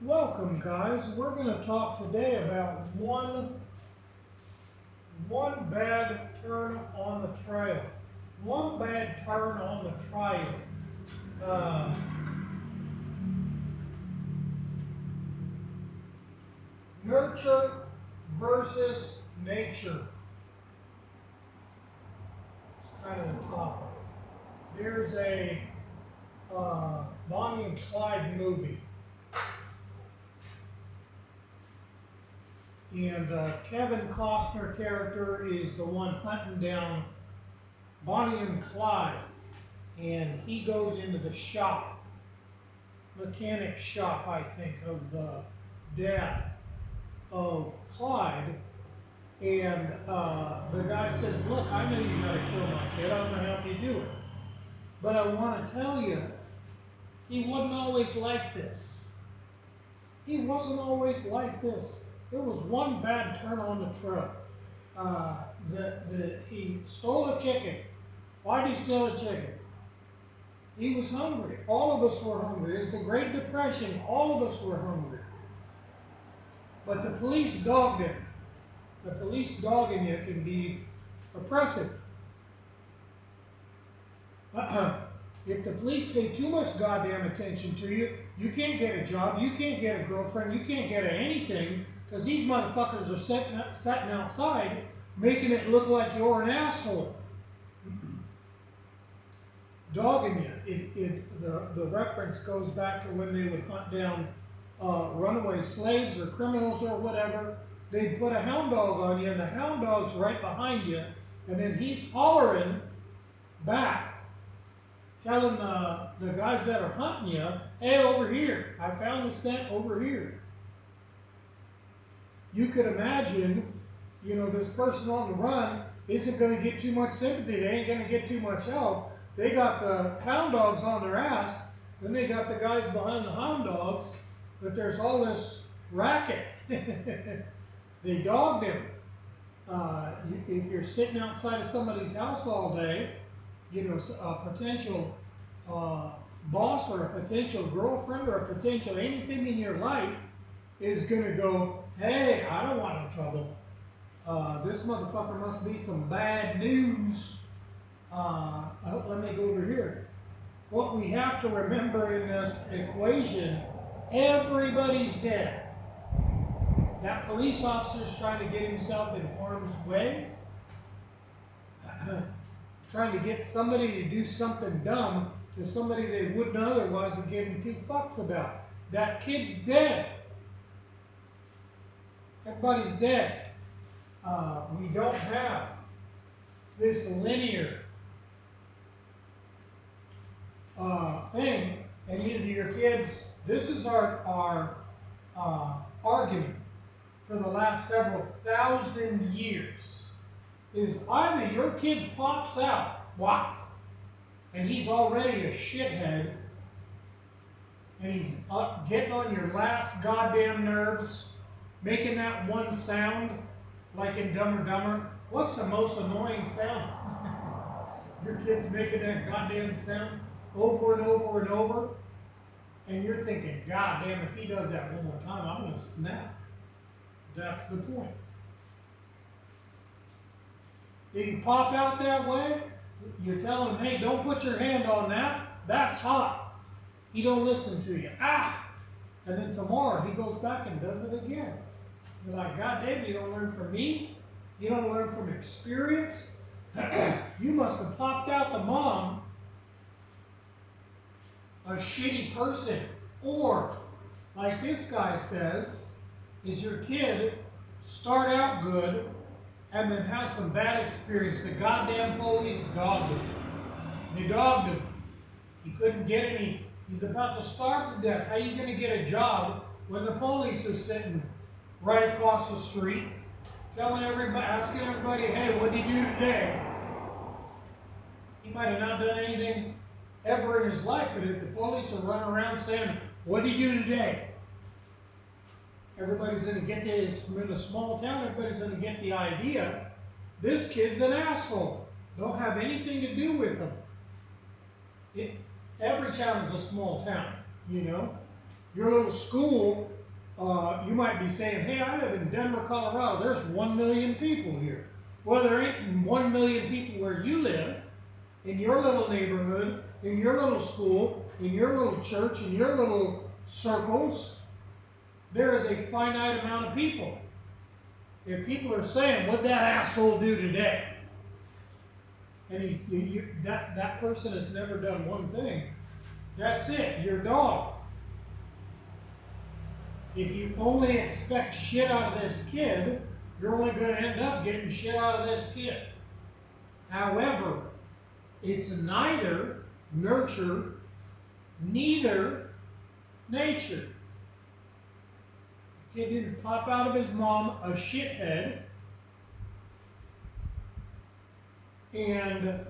Welcome, guys. We're going to talk today about one bad turn on the trail. One bad turn on the trail. Uh, Nurture versus nature. It's kind of the topic. There's a Bonnie and Clyde movie. And Kevin Costner character is the one hunting down Bonnie and Clyde. And he goes into the shop, mechanic shop, I think, of the dad of Clyde. And the guy says, look, I know you gotta kill my kid. I'm gonna help you do it. But I want to tell you, he wasn't always like this. He wasn't always like this. There was one bad turn on the trail. He stole a chicken. Why did he steal a chicken? He was hungry. All of us were hungry. It was the Great Depression. All of us were hungry. But the police dogged him. The police dogging you can be oppressive. If the police pay too much goddamn attention to you, you can't get a job, you can't get a girlfriend, you can't get anything, because these motherfuckers are sitting outside making it look like you're an asshole. Dogging you. The reference goes back to when they would hunt down runaway slaves or criminals or whatever. They'd put a hound dog on you, and the hound dog's right behind you, and then he's hollering back, telling the guys that are hunting you, hey, over here, I found the scent over here. You could imagine, this person on the run isn't going to get too much sympathy. They ain't going to get too much help. They got the hound dogs on their ass. Then they got the guys behind the hound dogs, but there's all this racket. They dogged him. If you're sitting outside of somebody's house all day, a potential boss or a potential girlfriend or a potential anything in your life is going to go, hey, I don't want no trouble. This motherfucker must be some bad news. Let me go over here. What we have to remember in this equation, everybody's dead. That police officer's trying to get himself in harm's way. Trying to get somebody to do something dumb to somebody they wouldn't otherwise have given two fucks about. That kid's dead. Everybody's dead. We don't have this linear thing, and either your kids, this is our argument for the last several thousand years, is either your kid pops out, wow, and he's already a shithead, and he's getting on your last goddamn nerves, making that one sound, like in Dumb and Dumber. What's the most annoying sound? Your kid's making that goddamn sound over and over and over, and you're thinking, God damn, if he does that one more time, I'm going to snap. That's the point. Did he pop out that way? You're telling him, hey, don't put your hand on that. That's hot. He don't listen to you. Ah! And then tomorrow he goes back and does it again. You're like, God damn, you don't learn from me? You don't learn from experience? You must have popped out the mom a shitty person. Or, like this guy says, is your kid start out good and then has some bad experience. The goddamn police dogged him. They dogged him. He couldn't get any. He's about to starve to death. How are you going to get a job when the police is sitting right across the street, telling everybody, asking everybody, hey, what did you do today? He might have not done anything ever in his life, but if the police are running around saying, what did you do today? Everybody's going to get this, in a small town, everybody's going to get the idea, this kid's an asshole. Don't have anything to do with him. Every town is a small town, Your little school, you might be saying, hey, I live in Denver, Colorado. There's 1 million people here. Well, there ain't 1 million people where you live, in your little neighborhood, in your little school, in your little church, in your little circles. There is a finite amount of people. If people are saying, what'd that asshole do today? And that person has never done one thing. That's it, your dog. If you only expect shit out of this kid, you're only going to end up getting shit out of this kid. However, it's neither nurture, neither nature. The kid didn't pop out of his mom a shithead, and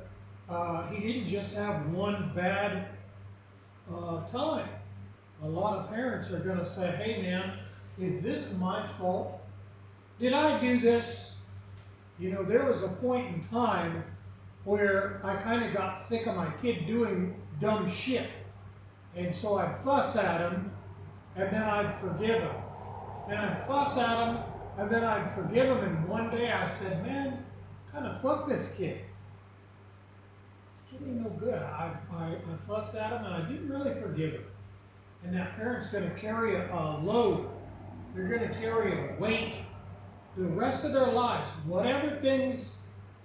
he didn't just have one bad time. A lot of parents are going to say, hey man, is this my fault? Did I do this? You know, there was a point in time where I kind of got sick of my kid doing dumb shit. And so I'd fuss at him, and then I'd forgive him. And I'd fuss at him, and then I'd forgive him. And one day I said, man, kind of fuck this kid. This kid ain't no good. I fussed at him, and I didn't really forgive him. And that parent's going to carry a load. They're going to carry a weight the rest of their lives. Whatever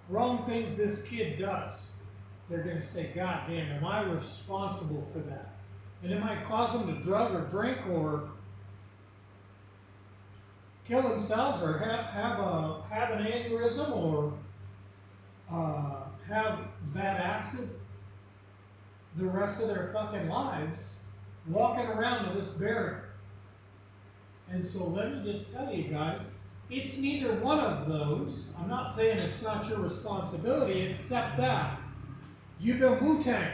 wrong things this kid does, they're going to say, God damn, am I responsible for that? And it might cause them to drug or drink or kill themselves or have an aneurysm or have bad acid the rest of their fucking lives walking around with this barrier. And so let me just tell you guys, it's neither one of those. I'm not saying it's not your responsibility, except that you've been Wu-Tang.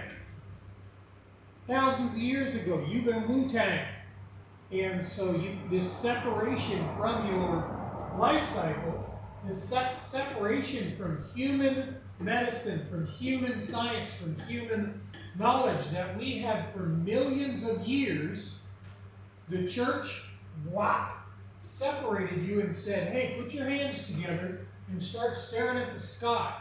Thousands of years ago, you've been Wu-Tang. And so this separation from your life cycle, this separation from human medicine, from human science, from human knowledge that we had for millions of years, the church, separated you and said, hey, put your hands together and start staring at the sky.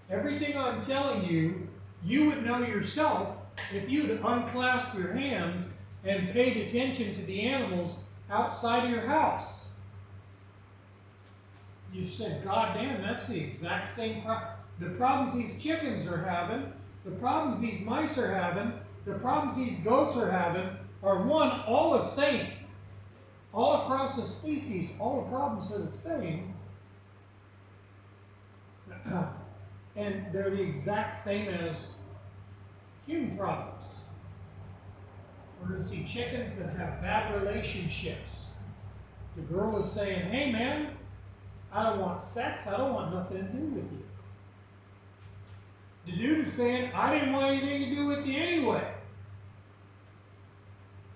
Everything I'm telling you, you would know yourself if you'd unclasped your hands and paid attention to the animals outside of your house. You said, God damn, that's the exact same problem. The problems these chickens are having, the problems these mice are having, the problems these goats are having are all the same. All across the species, all the problems are the same. And they're the exact same as human problems. We're going to see chickens that have bad relationships. The girl is saying, hey man, I don't want sex, I don't want nothing to do with you. The dude is saying, I didn't want anything to do with you anyway.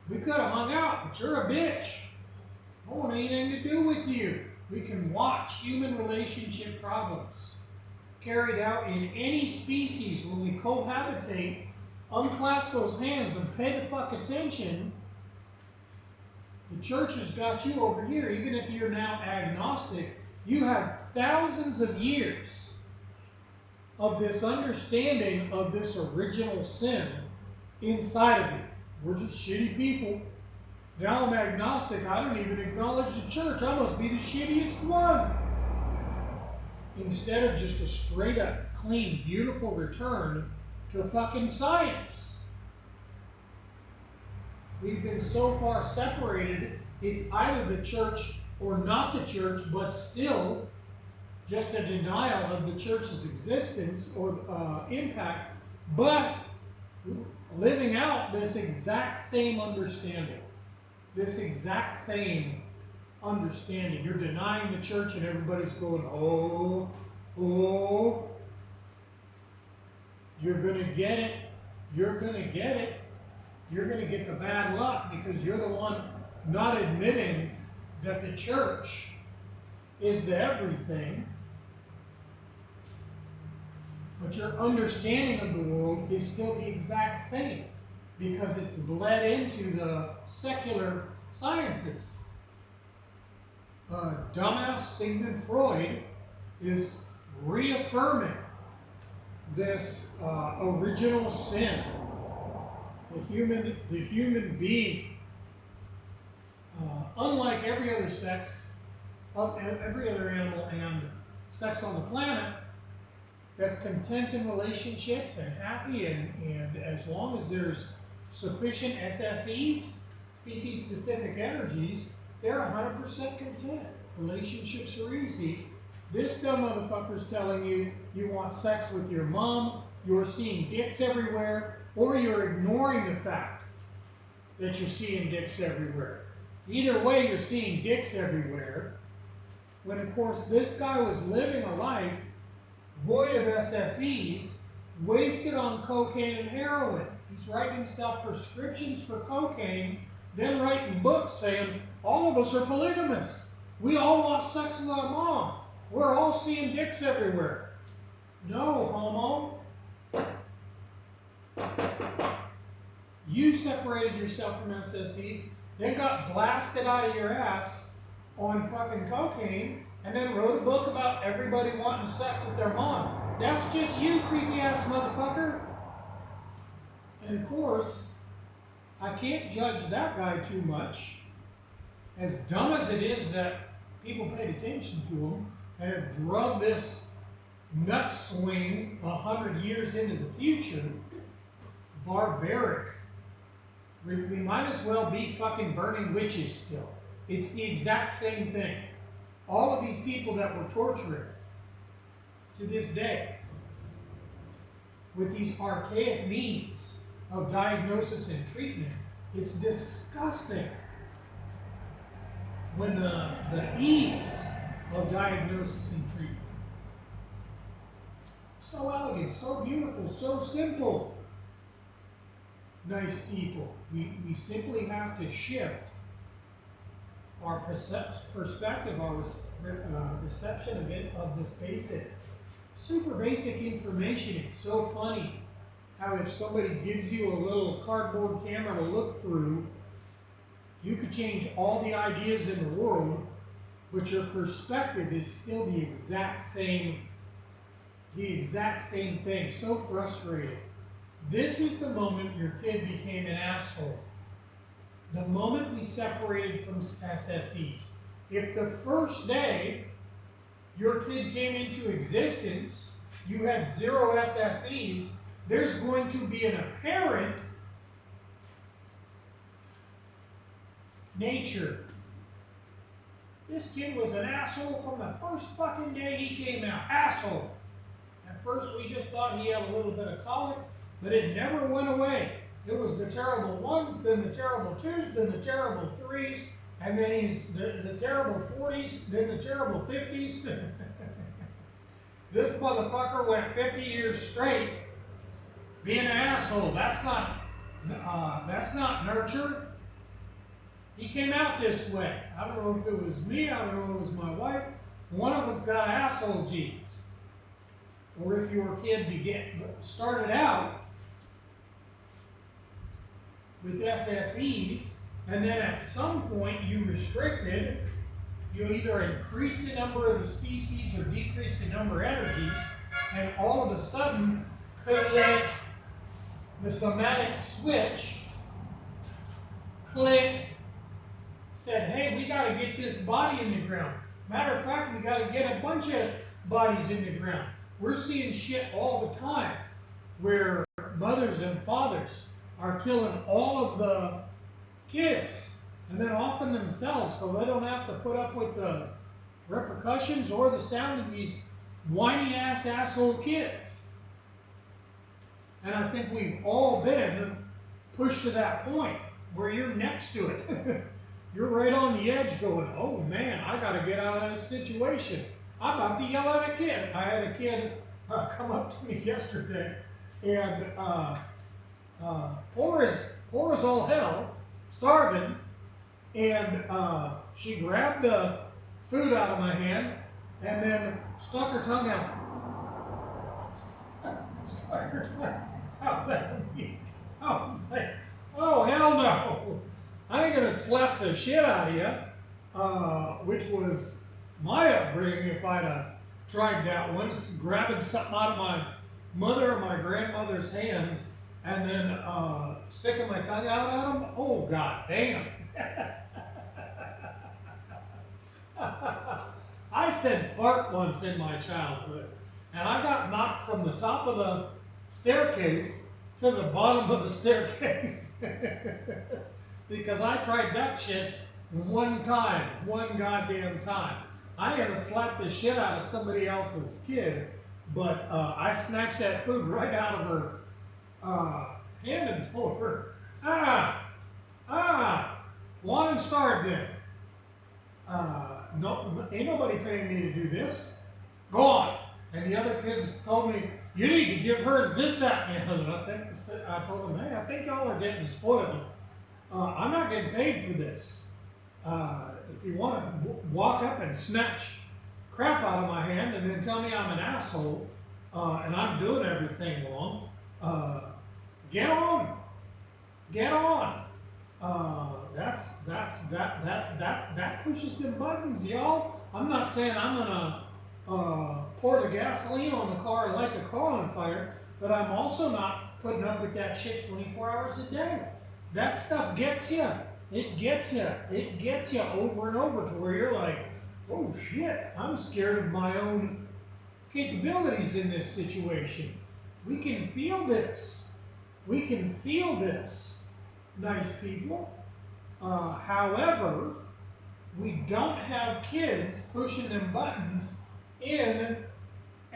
We could have hung out, but you're a bitch. I don't want anything to do with you. We can watch human relationship problems carried out in any species when we cohabitate, unclasp those hands and pay the fuck attention. The church has got you over here. Even if you're now agnostic, you have thousands of years of this understanding of this original sin inside of you. We're just shitty people. Now I'm agnostic. I don't even acknowledge the church. I must be the shittiest one. Instead of just a straight up, clean, beautiful return to fucking science. We've been so far separated, it's either the church or not the church, but still just a denial of the church's existence or impact, but living out this exact same understanding. This exact same understanding. You're denying the church and everybody's going, oh. You're going to get it. You're going to get it. You're going to get the bad luck because you're the one not admitting that the church is the everything. But your understanding of the world is still the exact same. because it's bled into the secular sciences. Dumbass Sigmund Freud is reaffirming this original sin, the human being. Unlike every other every other animal and sex on the planet, that's content in relationships and happy, and as long as there's sufficient SSEs, species-specific energies, they're 100% content. Relationships are easy. This dumb motherfucker's telling you you want sex with your mom, you're seeing dicks everywhere, or you're ignoring the fact that you're seeing dicks everywhere. Either way, you're seeing dicks everywhere, when of course this guy was living a life void of SSEs, wasted on cocaine and heroin. He's writing himself prescriptions for cocaine, then writing books saying, all of us are polygamists. We all want sex with our mom. We're all seeing dicks everywhere. No, homo. You separated yourself from SSEs, then got blasted out of your ass on fucking cocaine, and then wrote a book about everybody wanting sex with their mom. That's just you, creepy ass motherfucker. And of course, I can't judge that guy too much. As dumb as it is that people paid attention to him and have drugged this nut swing 100 years into the future, barbaric. We might as well be fucking burning witches still. It's the exact same thing. All of these people that were tortured to this day with these archaic means of diagnosis and treatment, it's disgusting when the ease of diagnosis and treatment. So elegant, so beautiful, so simple. Nice people. We simply have to shift our perspective, our reception of this basic, super basic information. It's so funny how if somebody gives you a little cardboard camera to look through, you could change all the ideas in the world, but your perspective is still the exact same thing. So frustrating. This is the moment your kid became an asshole. The moment we separated from SSEs. If the first day your kid came into existence, you had 0 SSEs, there's going to be an apparent nature. This kid was an asshole from the first fucking day he came out. Asshole. At first we just thought he had a little bit of colic, but it never went away. It was the terrible 1s, then the terrible 2s, then the terrible 3s, and then he's the terrible 40s, then the terrible 50s. This motherfucker went 50 years straight being an asshole. That's not nurture. He came out this way. I don't know if it was me, I don't know if it was my wife. One of us got asshole genes. Or if your kid started out with SSEs, and then at some point you restricted, you either increase the number of the species or decrease the number of energies, and all of a sudden, click, the somatic switch, click, said, hey, we got to get this body in the ground. Matter of fact, we got to get a bunch of bodies in the ground. We're seeing shit all the time where mothers and fathers are killing all of the kids and then often themselves so they don't have to put up with the repercussions or the sound of these whiny ass asshole kids. And I think we've all been pushed to that point where you're next to it. You're right on the edge going, oh man, I got to get out of this situation. I'm about to yell at a kid. I had a kid come up to me yesterday and poor as all hell, starving, and she grabbed the food out of my hand and then stuck her tongue out. Stuck her tongue out at me. I was like, hell no. I ain't gonna slap the shit out of you, which was my upbringing if I'd have tried that one, grabbing something out of my mother or my grandmother's hands and then sticking my tongue out at them. Oh, god damn. I said fart once in my childhood, and I got knocked from the top of the staircase to the bottom of the staircase because I tried that shit one goddamn time. I had to slap the shit out of somebody else's kid, but I snatched that food right out of her hand and told her, want and starve then. No, ain't nobody paying me to do this. Go on. And the other kids told me, you need to give her this, that, and the other. I told them, hey, I think y'all are getting spoiled. I'm not getting paid for this. If you want to walk up and snatch crap out of my hand and then tell me I'm an asshole and I'm doing everything wrong, get on. Get on. That pushes them buttons, y'all. I'm not saying I'm gonna pour the gasoline on the car and light the car on fire, but I'm also not putting up with that shit 24 hours a day. That stuff gets you. It gets you. It gets you over and over to where you're like, oh shit, I'm scared of my own capabilities in this situation. We can feel this. We can feel this, nice people. However, we don't have kids pushing them buttons in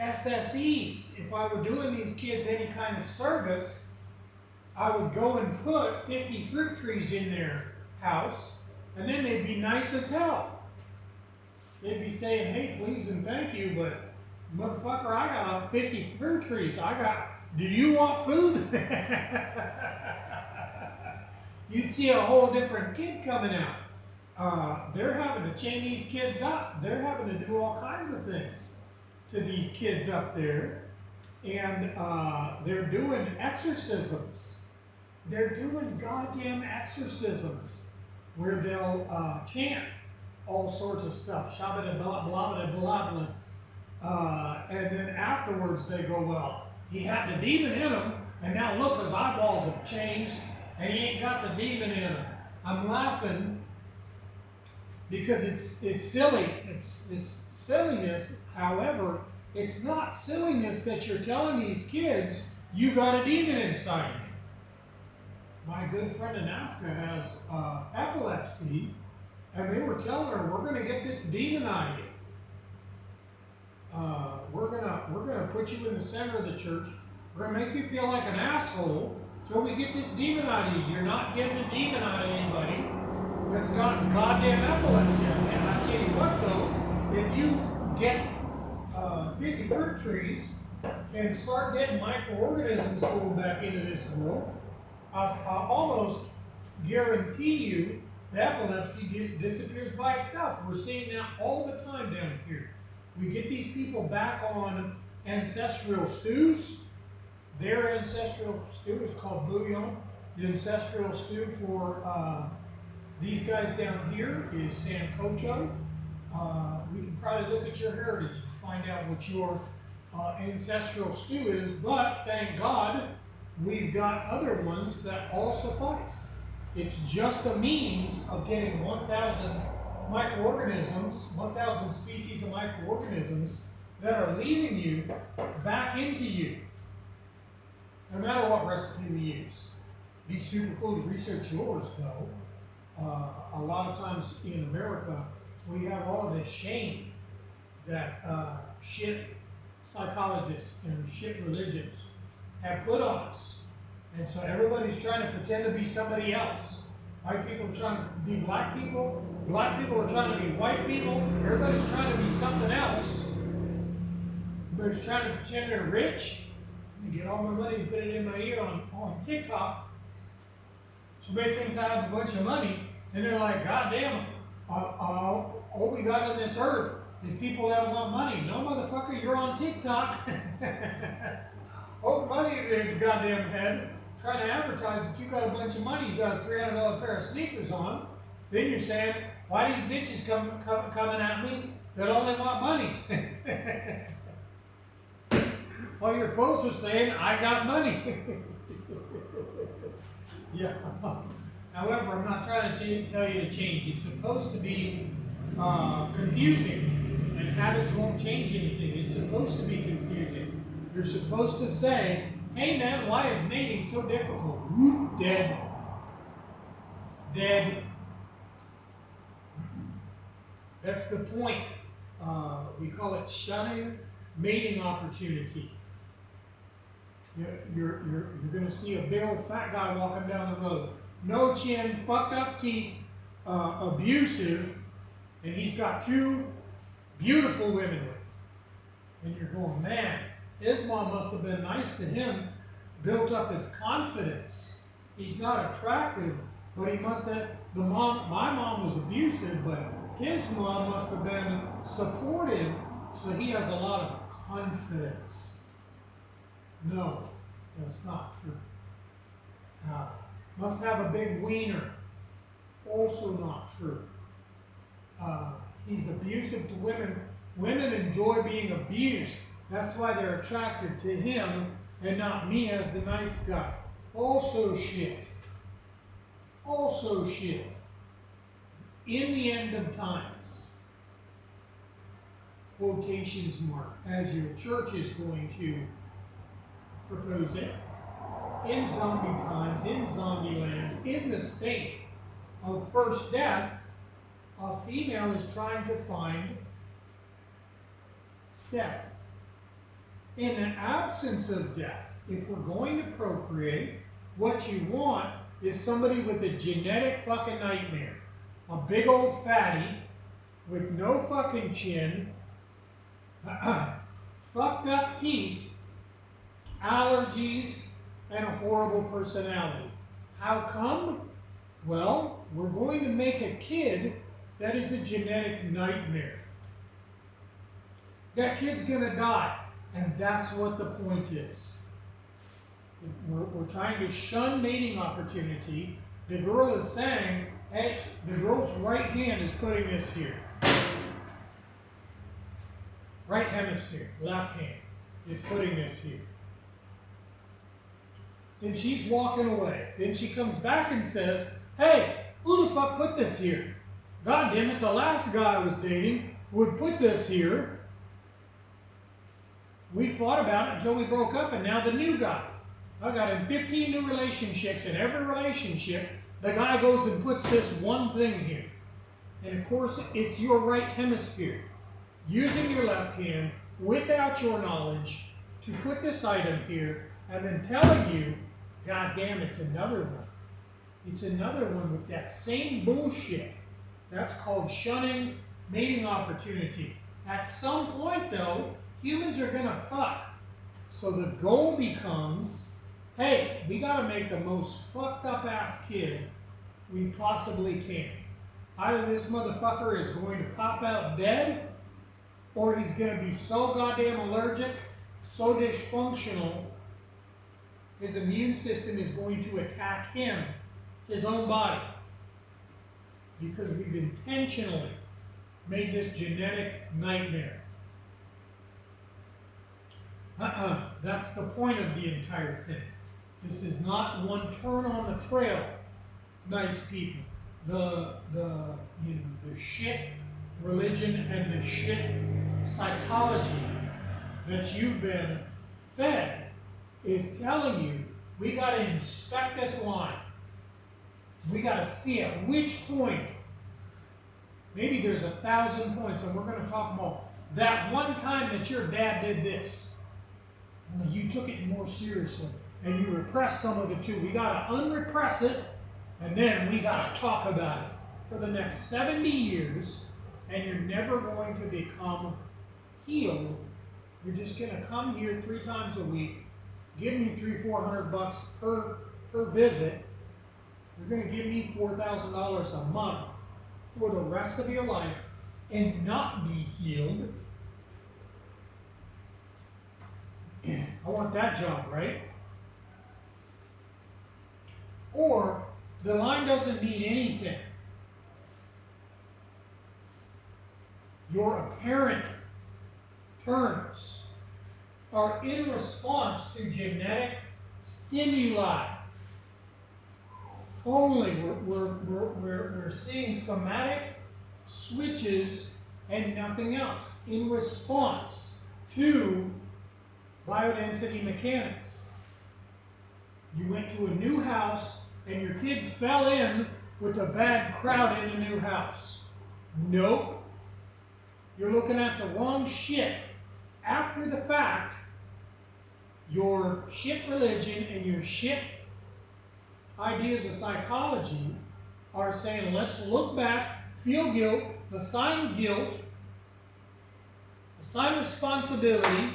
SSEs. If I were doing these kids any kind of service, I would go and put 50 fruit trees in their house, and then they'd be nice as hell. They'd be saying, hey, please and thank you, but motherfucker, I got 50 fruit trees. Do you want food? You'd see a whole different kid coming out. They're having to chain these kids up. They're having to do all kinds of things to these kids up there. And they're doing exorcisms. They're doing goddamn exorcisms where they'll chant all sorts of stuff. Shabba blah blah blah blah blah. And then afterwards they go, well, he had the demon in him, and now look, his eyeballs have changed, and he ain't got the demon in him. I'm laughing because it's silly. It's silliness. However, it's not silliness that you're telling these kids you got a demon inside you. My good friend in Africa has epilepsy, and they were telling her, we're going to get this demon out of you. We're gonna put you in the center of the church. We're gonna make you feel like an asshole till we get this demon out of you. You're not getting a demon out of anybody that's got goddamn epilepsy. And I tell you what though, if you get 50 fruit trees and start getting microorganisms going back into this world, I almost guarantee you the epilepsy disappears by itself. We're seeing that all the time down here. We get these people back on ancestral stews. Their ancestral stew is called bouillon. The ancestral stew for these guys down here is sancocho. We can probably look at your heritage and find out what your ancestral stew is, but thank God we've got other ones that all suffice. It's just a means of getting 1,000 microorganisms, 1,000 species of microorganisms that are leaving you back into you. No matter what recipe we use. Be super cool to research yours though. A lot of times in America, we have all of this shame that shit psychologists and shit religions have put on us. And so everybody's trying to pretend to be somebody else. White people are trying to be black people. Black people are trying to be white people. Everybody's trying to be something else. Everybody's trying to pretend they're rich. And get all my money and put it in my ear on TikTok. Somebody thinks I have a bunch of money, and they're like, God damn, all we got on this earth is people that want money. No, motherfucker, you're on TikTok. Hold money in your goddamn head. trying to advertise that you got a bunch of money, you got a $300 pair of sneakers on, then you're saying, why these bitches coming at me that only want money? While your posts are saying, I got money. Yeah. However, I'm not trying to tell you to change. It's supposed to be confusing, and habits won't change anything. It's supposed to be confusing. You're supposed to say, hey man, why is mating so difficult? Whoop, dead. Dead. That's the point. We call it shunning mating opportunity. You're going to see a big old fat guy walking down the road. No chin, fucked up teeth, abusive, and he's got two beautiful women with him. And you're going, man, his mom must have been nice to him, built up his confidence. He's not attractive, but he must have, my mom was abusive, but his mom must have been supportive, so he has a lot of confidence. No, that's not true. Must have a big wiener. Also not true. He's abusive to women. Women enjoy being abused. That's why they're attracted to him and not me as the nice guy. Also shit. Also shit. In the end of times, quotations mark, as your church is going to propose it, in zombie times, in zombie land, in the state of first death, a female is trying to find death. In the absence of death, if we're going to procreate, what you want is somebody with a genetic fucking nightmare. A big old fatty with no fucking chin, fucked up teeth, allergies, and a horrible personality. How come? Well, we're going to make a kid that is a genetic nightmare. That kid's gonna die, and that's what the point is. We're trying to shun mating opportunity. The girl is saying, hey, the girl's right hand is putting this here. Right hemisphere, left hand is putting this here. Then she's walking away. Then she comes back and says, hey, who the fuck put this here? God damn it, the last guy I was dating would put this here. We fought about it until we broke up, and now the new guy. I got in 15 new relationships. In every relationship, the guy goes and puts this one thing here. And of course, it's your right hemisphere. Using your left hand, without your knowledge, to put this item here, and then telling you, God damn, it's another one. It's another one with that same bullshit. That's called shunning mating opportunity. At some point, though, humans are going to fuck. So the goal becomes, hey, we got to make the most fucked up ass kid we possibly can. Either this motherfucker is going to pop out dead, or he's going to be so goddamn allergic, so dysfunctional, his immune system is going to attack him, his own body. Because we've intentionally made this genetic nightmare. That's the point of the entire thing. This is not one turn on the trail, nice people. The shit religion and the shit psychology that you've been fed is telling you, we got to inspect this line. We got to see at which point, maybe there's 1,000 points, and we're going to talk about that one time that your dad did this. You took it more seriously, and you repressed some of it too. We got to unrepress it, and then we got to talk about it for the next 70 years, and you're never going to become healed. You're just going to come here 3 times a week, give me $300-400 per visit. You're going to give me $4,000 a month for the rest of your life and not be healed. I want that job, right? or the line doesn't mean anything. Your apparent terms are in response to genetic stimuli. Only we're seeing somatic switches and nothing else in response to biodensity mechanics. You went to a new house and your kid fell in with a bad crowd in the new house. Nope. You're looking at the wrong shit. After the fact, your shit religion and your shit ideas of psychology are saying, let's look back, feel guilt, assign guilt, assign responsibility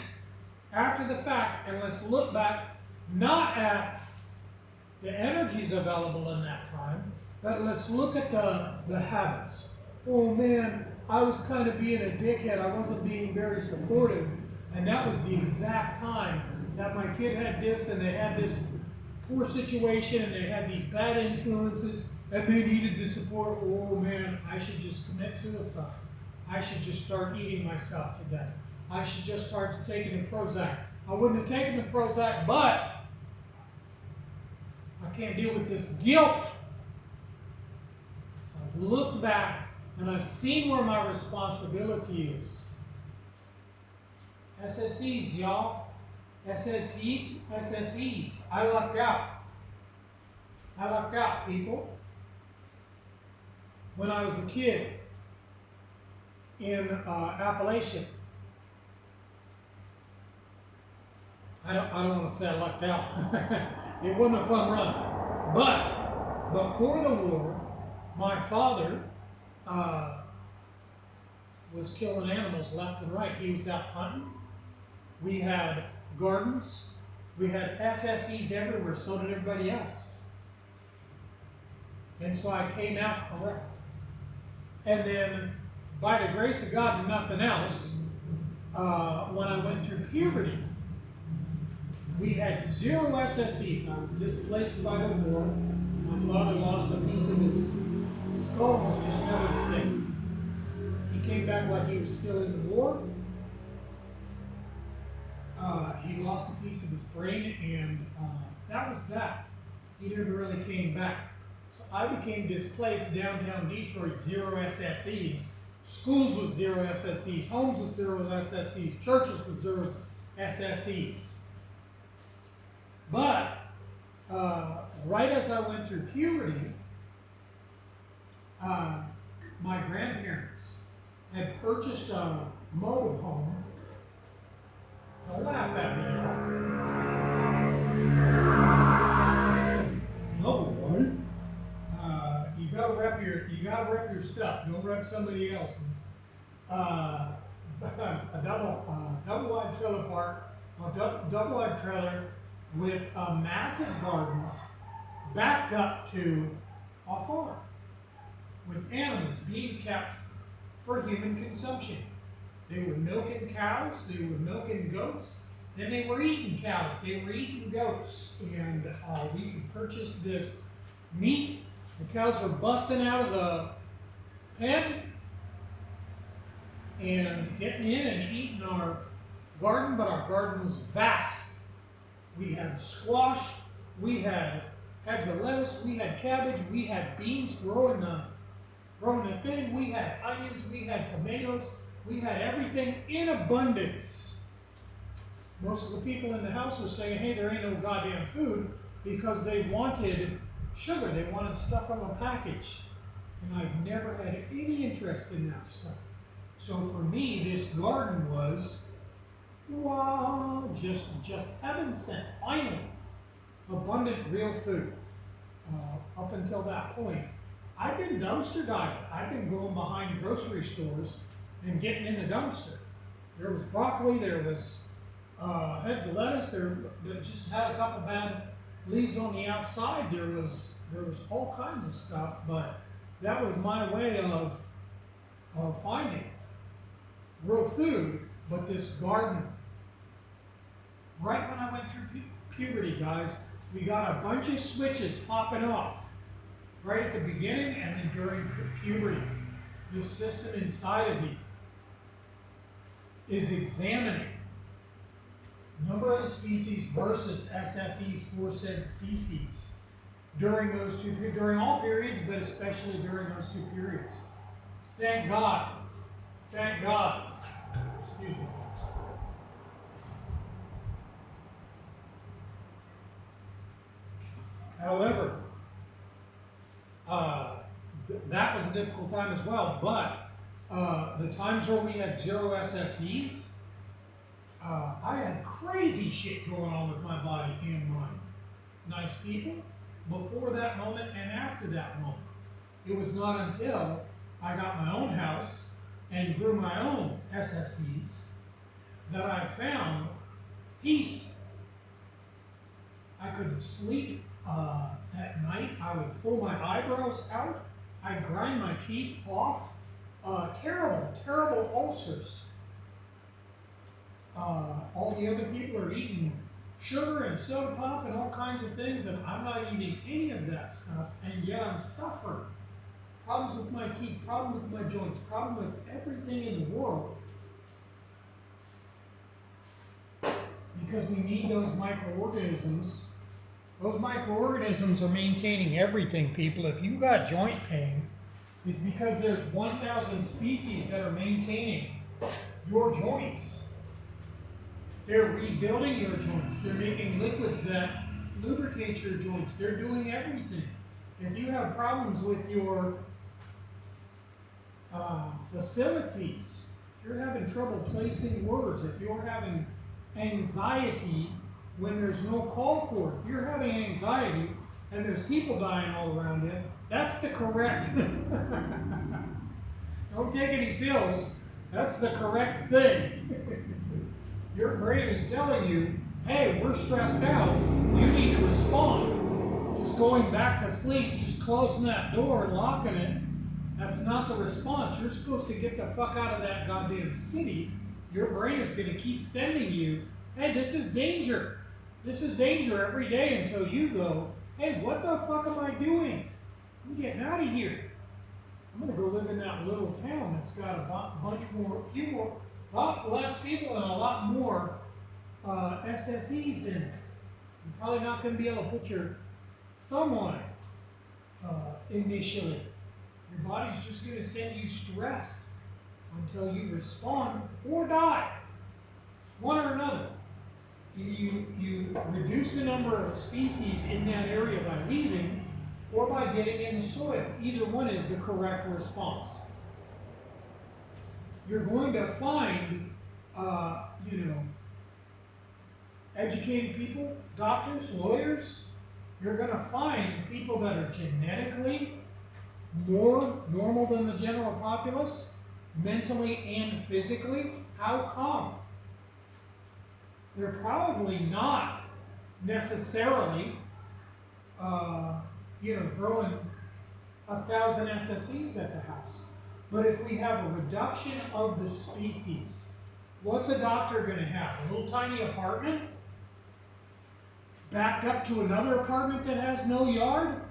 after the fact, and let's look back not at the energies available in that time, but let's look at the habits. Oh man, I was kind of being a dickhead. I wasn't being very supportive. And that was the exact time that my kid had this and they had this poor situation and they had these bad influences and they needed the support. Oh man, I should just commit suicide. I should just start eating myself to death. I should just start taking the Prozac. I wouldn't have taken the Prozac, but I can't deal with this guilt. So I've looked back and I've seen where my responsibility is. SSEs, y'all. SSEs. I lucked out. I lucked out, people. When I was a kid in Appalachia, I don't want to say I lucked out. It wasn't a fun run. But before the war, my father was killing animals left and right. He was out hunting. We had gardens. We had SSEs everywhere, so did everybody else. And so I came out correct. And then, by the grace of God and nothing else, when I went through puberty, we had 0 SSEs. I was displaced by the war. My father lost a piece of his skull, was just never the same. He came back like he was still in the war. He lost a piece of his brain, and that was that. He never really came back. So I became displaced downtown Detroit, 0 SSEs. Schools with 0 SSEs. Homes with 0 SSEs. Churches with 0 SSEs. But right as I went through puberty, my grandparents had purchased a mobile home. Don't laugh at me, y'all. No, what? You gotta rep your stuff. Don't rep somebody else's. A double wide trailer park, a double wide trailer with a massive garden backed up to a farm with animals being kept for human consumption. They were milking cows, they were milking goats, then they were eating cows, they were eating goats, and we could purchase this meat. The cows were busting out of the pen and getting in and eating our garden, but our garden was vast. We had squash, we had heads of lettuce, we had cabbage, we had beans growing the thing, we had onions, we had tomatoes, we had everything in abundance. Most of the people in the house were saying, hey, there ain't no goddamn food, because they wanted sugar, they wanted stuff from a package. And I've never had any interest in that stuff. So for me, this garden was, wow, just heaven sent, finally. Abundant real food. Up until that point, I've been dumpster diving. I've been going behind grocery stores and getting in the dumpster. There was broccoli, there was heads of lettuce, that just had a couple bad leaves on the outside. There was all kinds of stuff, but that was my way of finding real food. But this garden, right when I went through puberty, guys, We got a bunch of switches popping off right at the beginning and then during puberty. The system inside of you is examining number of the species versus SSEs for said species during all periods, but especially during those 2 periods. Thank God. Thank God. Excuse me. However, that was a difficult time as well, but the times where we had 0 SSEs, I had crazy shit going on with my body and mind. Nice people before that moment and after that moment. It was not until I got my own house and grew my own SSEs that I found peace. I couldn't sleep at night. I would pull my eyebrows out. I'd grind my teeth off. Terrible, terrible ulcers. All the other people are eating sugar and soda pop and all kinds of things, and I'm not eating any of that stuff, and yet I'm suffering. Problems with my teeth, problem with my joints, problem with everything in the world. Because we need those microorganisms. Those microorganisms are maintaining everything, people. If you got joint pain, it's because there's 1,000 species that are maintaining your joints. They're rebuilding your joints. They're making liquids that lubricate your joints. They're doing everything. If you have problems with your facilities, if you're having trouble placing words, if you're having anxiety when there's no call for it, if you're having anxiety and there's people dying all around you, that's the correct. Don't take any pills. That's the correct thing. Your brain is telling you, hey, we're stressed out. You need to respond. Just going back to sleep, just closing that door and locking it, that's not the response. You're supposed to get the fuck out of that goddamn city. Your brain is going to keep sending you, hey, this is danger. This is danger every day until you go, hey, what the fuck am I doing? I'm getting out of here. I'm going to go live in that little town that's got a lot less people and a lot more SSEs in it. You're probably not going to be able to put your thumb on it initially. Your body's just going to send you stress until you respond or die. It's one or another. You reduce the number of species in that area by leaving or by getting in the soil. Either one is the correct response. You're going to find, educated people, doctors, lawyers. You're going to find people that are genetically more normal than the general populace, mentally and physically. How come? They're probably not necessarily, growing 1,000 SSEs at the house. But if we have a reduction of the species, what's a doctor going to have? A little tiny apartment backed up to another apartment that has no yard?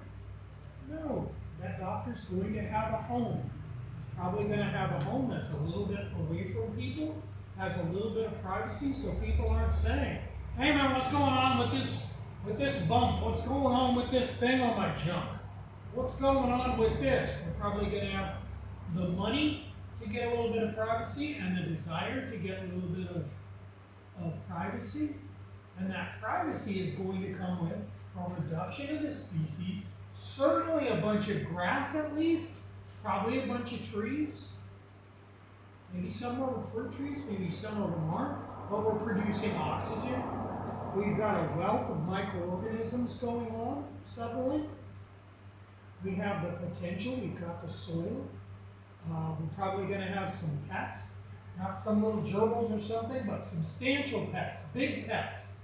No, that doctor's going to have a home. He's probably going to have a home that's a little bit away from people, has a little bit of privacy, so people aren't saying, hey man, what's going on with this bump? What's going on with this thing on my junk? What's going on with this? We're probably going to have the money to get a little bit of privacy and the desire to get a little bit of privacy. And that privacy is going to come with a reduction of the species, certainly a bunch of grass at least, probably a bunch of trees. Maybe some of them are fruit trees, maybe some of them aren't, but we're producing oxygen. We've got a wealth of microorganisms going on subtly. We have the potential, we've got the soil. We're probably going to have some pets, not some little gerbils or something, but substantial pets, big pets.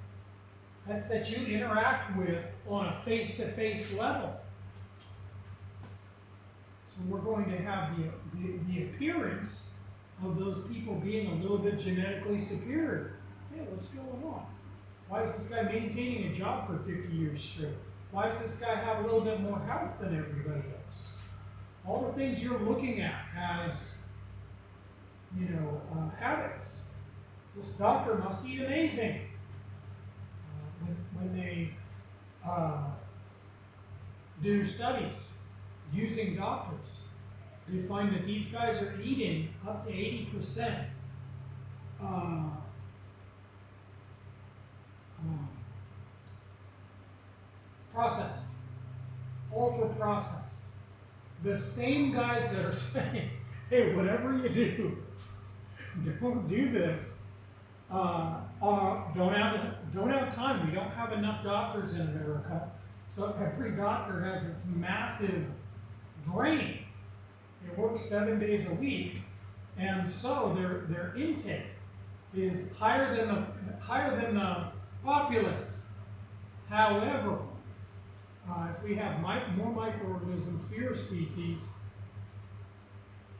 Pets that you interact with on a face-to-face level. So we're going to have the appearance of those people being a little bit genetically superior. Hey, what's going on? Why is this guy maintaining a job for 50 years straight? Why does this guy have a little bit more health than everybody else? All the things you're looking at as, habits. This doctor must eat amazing. When they do studies using doctors, they find that these guys are eating up to 80% processed, ultra processed. The same guys that are saying, hey, whatever you do, don't do this. Don't have time. We don't have enough doctors in America, so every doctor has this massive drain. They work 7 days a week, and so their intake is higher than the populace. However, if we have more microorganism, fewer species,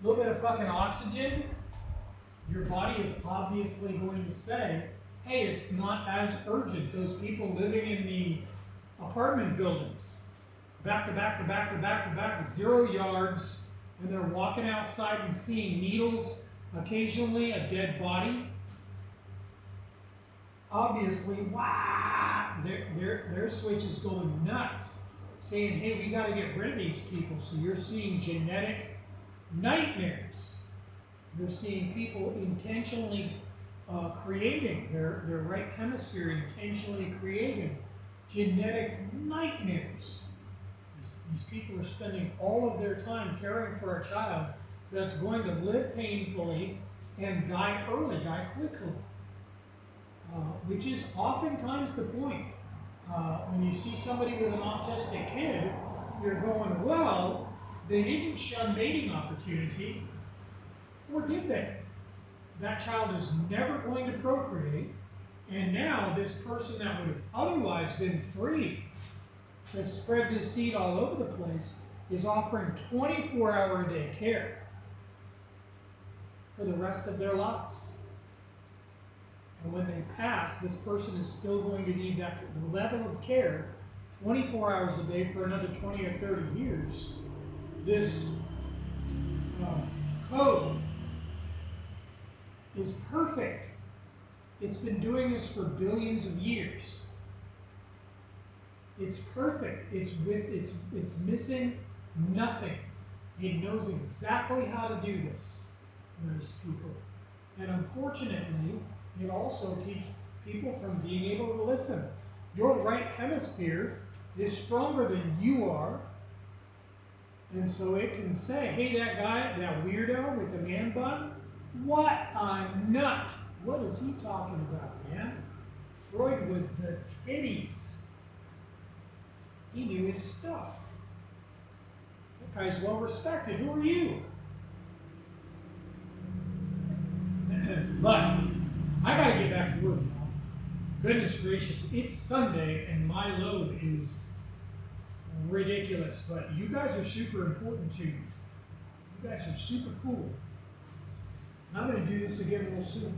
a little bit of fucking oxygen, your body is obviously going to say, hey, it's not as urgent. Those people living in the apartment buildings, back to back, 0 yards, and they're walking outside and seeing needles, occasionally a dead body. Obviously, wow, their switch is going nuts, saying, hey, we got to get rid of these people. So you're seeing genetic nightmares. You're seeing people intentionally creating, their right hemisphere intentionally creating genetic nightmares. These people are spending all of their time caring for a child that's going to live painfully and die early, die quickly. Which is oftentimes the point. When you see somebody with an autistic kid, you're going, well, they didn't shun mating opportunity, or did they? That child is never going to procreate, and now this person that would have otherwise been free to spread this seed all over the place is offering 24-hour-a-day care for the rest of their lives. And when they pass, this person is still going to need that level of care 24 hours a day for another 20 or 30 years. This code is perfect. It's been doing this for billions of years. It's perfect. It's missing nothing. It knows exactly how to do this, nice people. And unfortunately, it also keeps people from being able to listen. Your right hemisphere is stronger than you are. And so it can say, hey, that guy, that weirdo with the man bun, what a nut. What is he talking about, man? Freud was the titties. He knew his stuff. That guy's well respected. Who are you? But I gotta get back to work, y'all. Goodness gracious, it's Sunday and my load is ridiculous, but you guys are super important to me. You guys are super cool. And I'm gonna do this again real soon.